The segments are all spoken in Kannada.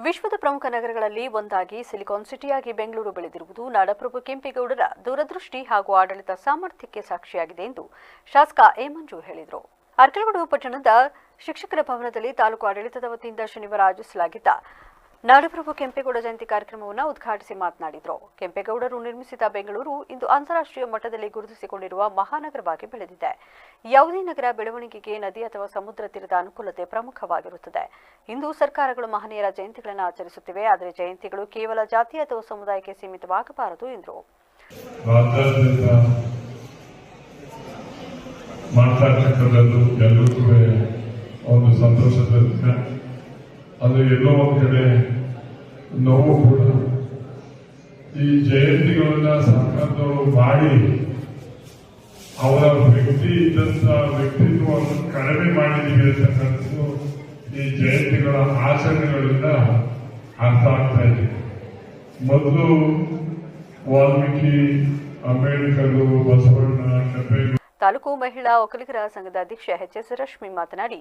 ವಿಶ್ವದ ಪ್ರಮುಖ ನಗರಗಳಲ್ಲಿ ಒಂದಾಗಿ ಸಿಲಿಕಾನ್ ಸಿಟಿಯಾಗಿ ಬೆಂಗಳೂರು ಬೆಳೆದಿರುವುದು ನಾಡಪ್ರಭು ಕೆಂಪೇಗೌಡರ ದೂರದೃಷ್ಟಿ ಹಾಗೂ ಆಡಳಿತ ಸಾಮರ್ಥ್ಯಕ್ಕೆ ಸಾಕ್ಷಿಯಾಗಿದೆ ಎಂದು ಶಾಸಕ ಎ ಮಂಜು ಹೇಳಿದರು. ಅರ್ಕಲಗೂಡು ಪಟ್ಟಣದ ಶಿಕ್ಷಕರ ಭವನದಲ್ಲಿ ತಾಲೂಕು ಆಡಳಿತದ ವತಿಯಿಂದ ಶನಿವಾರ ಆಯೋಜಿಸಲಾಗಿದ್ದ ನಾಡಪ್ರಭು ಕೆಂಪೇಗೌಡ ಜಯಂತಿ ಕಾರ್ಯಕ್ರಮವನ್ನು ಉದ್ಘಾಟಿಸಿ ಮಾತನಾಡಿದರು. ಕೆಂಪೇಗೌಡರು ನಿರ್ಮಿಸಿದ ಬೆಂಗಳೂರು ಇಂದು ಅಂತಾರಾಷ್ಟ್ರೀಯ ಮಟ್ಟದಲ್ಲಿ ಗುರುತಿಸಿಕೊಂಡಿರುವ ಮಹಾನಗರವಾಗಿ ಬೆಳೆದಿದೆ. ಯಾವುದೇ ನಗರ ಬೆಳವಣಿಗೆಗೆ ನದಿ ಅಥವಾ ಸಮುದ್ರ ತೀರದ ಅನುಕೂಲತೆ ಪ್ರಮುಖವಾಗಿರುತ್ತದೆ. ಇಂದು ಸರ್ಕಾರಗಳು ಮಹನೀಯರ ಜಯಂತಿಗಳನ್ನು ಆಚರಿಸುತ್ತಿವೆ, ಆದರೆ ಜಯಂತಿಗಳು ಕೇವಲ ಜಾತಿ ಅಥವಾ ಸಮುದಾಯಕ್ಕೆ ಸೀಮಿತವಾಗಬಾರದು ಎಂದರು. ಅದು ಎಲ್ಲೋ ಒಂದು ಕಡೆ ನೋವು ಕೂಡ. ಈ ಜಯಂತಿಗಳನ್ನ ಸರ್ಕಾರದವರು ಮಾಡಿ ಅವರ ವ್ಯಕ್ತಿ ಇದ್ದಂತ ವ್ಯಕ್ತಿತ್ವವನ್ನು ಕಡಿಮೆ ಮಾಡಿದೀವಿ ಅಂತಕ್ಕಂಥದ್ದು ಈ ಜಯಂತಿಗಳ ಆಚರಣೆಗಳಿಂದ ಅರ್ಥ ಆಗ್ತಾ ಇದೆ. ಮೊದಲು ವಾಲ್ಮೀಕಿ, ಅಂಬೇಡ್ಕರ್, ಬಸವಣ್ಣ, ಕೆಂಪೇಗೌಡ. ತಾಲೂಕು ಮಹಿಳಾ ಒಕ್ಕಲಿಗರ ಸಂಘದ ಅಧ್ಯಕ್ಷೆ ಎಚ್.ಎಸ್. ರಶ್ಮಿ ಮಾತನಾಡಿ,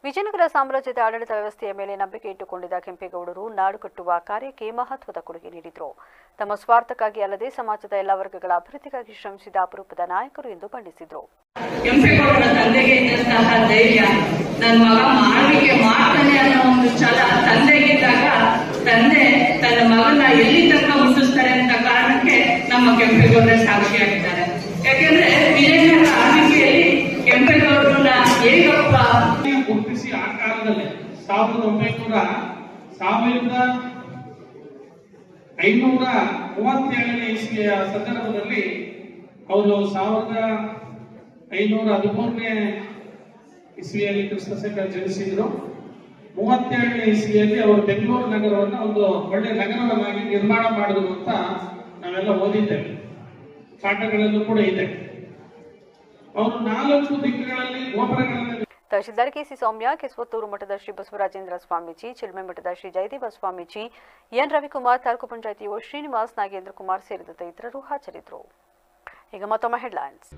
ವಿಜಯನಗರ ಸಾಮ್ರಾಜ್ಯದ ಆಡಳಿತ ವ್ಯವಸ್ಥೆಯ ಮೇಲೆ ನಂಬಿಕೆ ಇಟ್ಟುಕೊಂಡಿದ್ದ ಕೆಂಪೇಗೌಡರು ನಾಡು ಕಟ್ಟುವ ಕಾರ್ಯಕ್ಕೆ ಮಹತ್ವದ ಕೊಡುಗೆ ನೀಡಿದರು. ತಮ್ಮ ಸ್ವಾರ್ಥಕ್ಕಾಗಿ ಅಲ್ಲದೆ ಸಮಾಜದ ಎಲ್ಲ ವರ್ಗಗಳ ಅಭಿವೃದ್ಧಿಗಾಗಿ ಶ್ರಮಿಸಿದ ಅಪರೂಪದ ನಾಯಕರು ಎಂದು ಬಣ್ಣಿಸಿದರು. ಕೆಂಪೇಗೌಡರ ತಂದೆಗೆ ಇದ್ದಂತಹ ಧೈರ್ಯ, ನನ್ನ ಮಗ ಮಾಡಲಿಕ್ಕೆ ಮಾಡ್ತಾನೆ ಅನ್ನೋ ಒಂದು ಛಲ ತಂದೆಗಿದ್ದಾಗ ತಂದೆ ತನ್ನ ಮಗನ ಎಲ್ಲಿ ತನಕ ಮುಟ್ಟಿಸ್ತಾರೆ ಅಂತ ಕಾರಣಕ್ಕೆ ನಮ್ಮ ಕೆಂಪೇಗೌಡರ ಸಾಕ್ಷಿಯಾಗಿದ್ದಾರೆ. ಯಾಕೆಂದ್ರೆ ವಿಜಯನಗರ ಆಳ್ವಿಕೆಯಲ್ಲಿ ಕೆಂಪೇಗೌಡರನ್ನ ಹೇಗಪ್ಪ ಗುರುತಿಸಿ ಆ ಕಾಲದಲ್ಲಿ 1537ನೇ ಇಸ್ವಿಯ ಸಂದರ್ಭದಲ್ಲಿ ಅವರು 1513ನೇ ಇಸ್ವಿಯಲ್ಲಿ ಕ್ರಿಸ್ತಶಕ ಜನಿಸಿದ್ರು. 37ನೇ ಇಸ್ವಿಯಲ್ಲಿ ಅವರು ಬೆಂಗಳೂರು ನಗರವನ್ನು ಒಂದು ಒಳ್ಳೆ ನಗರವನ್ನಾಗಿ ನಿರ್ಮಾಣ ಮಾಡಿದ್ರು ಅಂತ ನಾವೆಲ್ಲ ಓದಿದ್ದೇವೆ, ಪಾಠಗಳಲ್ಲೂ ಕೂಡ ಇದೆ. ಅವರು 4 ದಿಕ್ಕುಗಳಲ್ಲಿ ಗೋಪುರಗಳನ್ನು ತಹಶೀಲ್ದಾರ್ ಕೆಸಿ ಸೌಮ್ಯ, ಕೆಸ್ವತ್ತೂರು ಮಠದ ಶ್ರೀ ಬಸವರಾಜೇಂದ್ರ ಸ್ವಾಮೀಜಿ, ಚಿಲ್ಮೆ ಮಠದ ಶ್ರೀ ಜಯದೇವ ಸ್ವಾಮೀಜಿ, ಎನ್ ರವಿಕುಮಾರ್, ತಾಲೂಕು ಪಂಚಾಯಿತಿ ಶ್ರೀನಿವಾಸ್, ನಾಗೇಂದ್ರ ಕುಮಾರ್ ಸೇರಿದಂತೆ ಇತರರು ಹಾಜರಿದ್ದರು. ಈಗ ಮತ್ತೊಮ್ಮೆ ಹೆಡ್ಲೈನ್ಸ್.